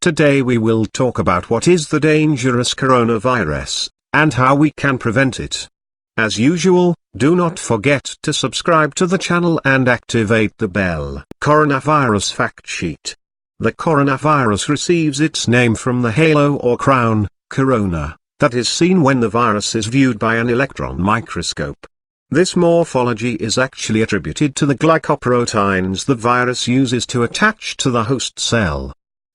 Today we will talk about what is the dangerous coronavirus, and how we can prevent it. As usual, do not forget to subscribe to the channel and activate the bell. Coronavirus Fact Sheet. The coronavirus receives its name from the halo or crown, corona, that is seen when the virus is viewed by an electron microscope. This morphology is actually attributed to the glycoproteins the virus uses to attach to the host cell.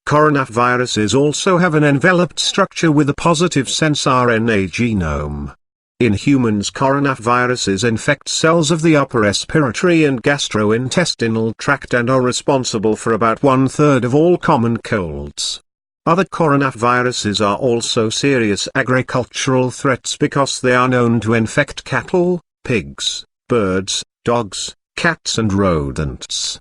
Coronaviruses also have an enveloped structure with a positive sense RNA genome. In humans, coronaviruses infect cells of the upper respiratory and gastrointestinal tract and are responsible for about 1/3 of all common colds. Other coronaviruses are also serious agricultural threats because they are known to infect cattle, pigs, birds, dogs, cats and rodents.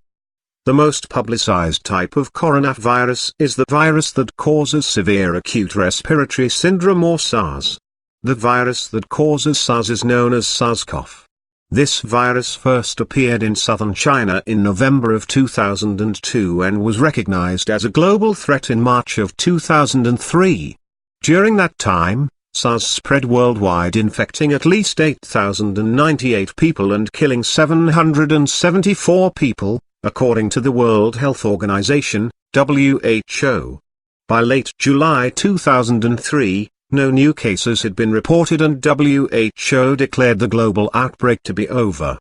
The most publicized type of coronavirus is the virus that causes severe acute respiratory syndrome or SARS. The virus that causes SARS is known as SARS-CoV. This virus first appeared in southern China in November of 2002 and was recognized as a global threat in March of 2003. During that time, SARS spread worldwide, infecting at least 8,098 people and killing 774 people, according to the World Health Organization, WHO. By late July 2003, no new cases had been reported and WHO declared the global outbreak to be over.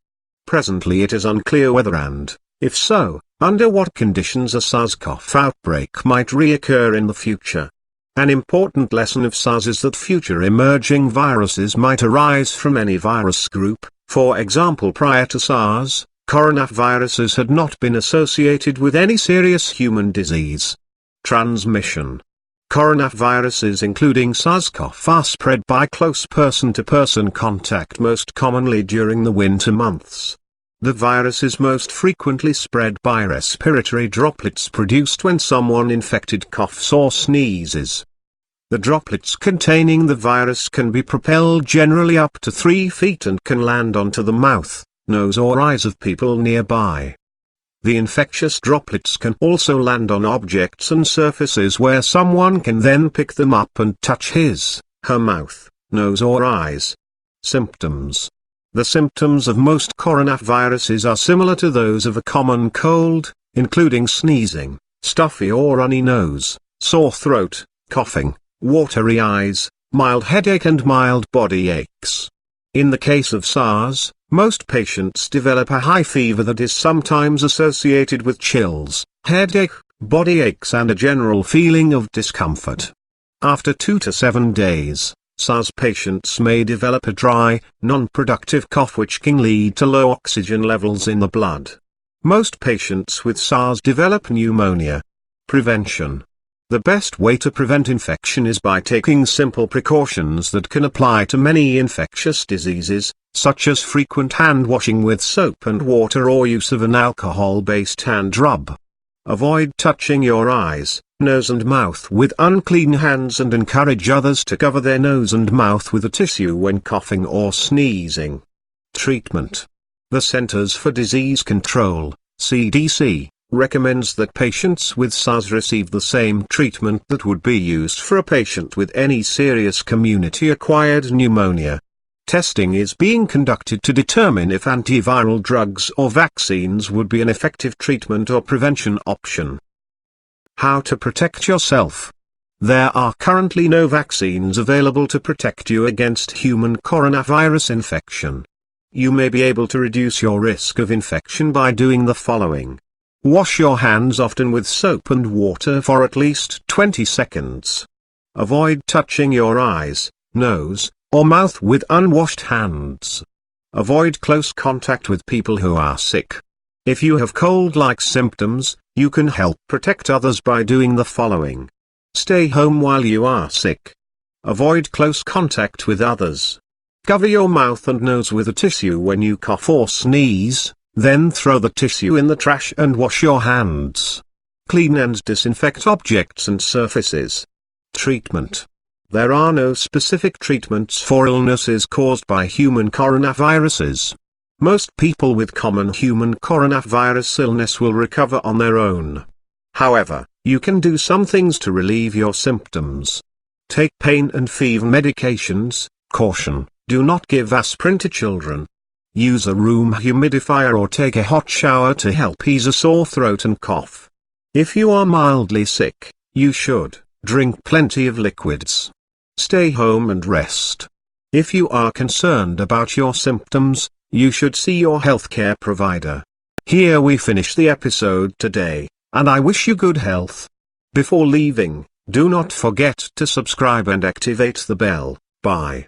Presently it is unclear whether and, if so, under what conditions a SARS-CoV outbreak might reoccur in the future. An important lesson of SARS is that future emerging viruses might arise from any virus group. For example, prior to SARS, coronaviruses had not been associated with any serious human disease. Transmission. Coronaviruses including SARS-CoV are spread by close person-to-person contact, most commonly during the winter months. The virus is most frequently spread by respiratory droplets produced when someone infected coughs or sneezes. The droplets containing the virus can be propelled generally up to 3 feet and can land onto the mouth, nose or eyes of people nearby. The infectious droplets can also land on objects and surfaces where someone can then pick them up and touch his/her mouth, nose or eyes. Symptoms. The symptoms of most coronaviruses are similar to those of a common cold, including sneezing, stuffy or runny nose, sore throat, coughing, watery eyes, mild headache and mild body aches. In the case of SARS, most patients develop a high fever that is sometimes associated with chills, headache, body aches and a general feeling of discomfort. After 2 to 7 days, SARS patients may develop a dry, non-productive cough which can lead to low oxygen levels in the blood. Most patients with SARS develop pneumonia. Prevention. The best way to prevent infection is by taking simple precautions that can apply to many infectious diseases, such as frequent hand washing with soap and water or use of an alcohol-based hand rub. Avoid touching your eyes, nose and mouth with unclean hands and encourage others to cover their nose and mouth with a tissue when coughing or sneezing. Treatment. The Centers for Disease Control, CDC, recommends that patients with SARS receive the same treatment that would be used for a patient with any serious community-acquired pneumonia. Testing is being conducted to determine if antiviral drugs or vaccines would be an effective treatment or prevention option. How to protect yourself. There are currently no vaccines available to protect you against human coronavirus infection. You may be able to reduce your risk of infection by doing the following. Wash your hands often with soap and water for at least 20 seconds. Avoid touching your eyes, nose, or mouth with unwashed hands. Avoid close contact with people who are sick. If you have cold-like symptoms, you can help protect others by doing the following. Stay home while you are sick. Avoid close contact with others. Cover your mouth and nose with a tissue when you cough or sneeze, then throw the tissue in the trash and wash your hands. Clean and disinfect objects and surfaces. Treatment. There are no specific treatments for illnesses caused by human coronaviruses. Most people with common human coronavirus illness will recover on their own. However, You can do some things to relieve your symptoms. Take pain and fever medications. Caution, do not give aspirin to children. Use a room humidifier or take a hot shower to help ease a sore throat and cough. If you are mildly sick, you should drink plenty of liquids. Stay home and rest. If you are concerned about your symptoms, you should see your healthcare provider. Here we finish the episode today, and I wish you good health. Before leaving, do not forget to subscribe and activate the bell. Bye.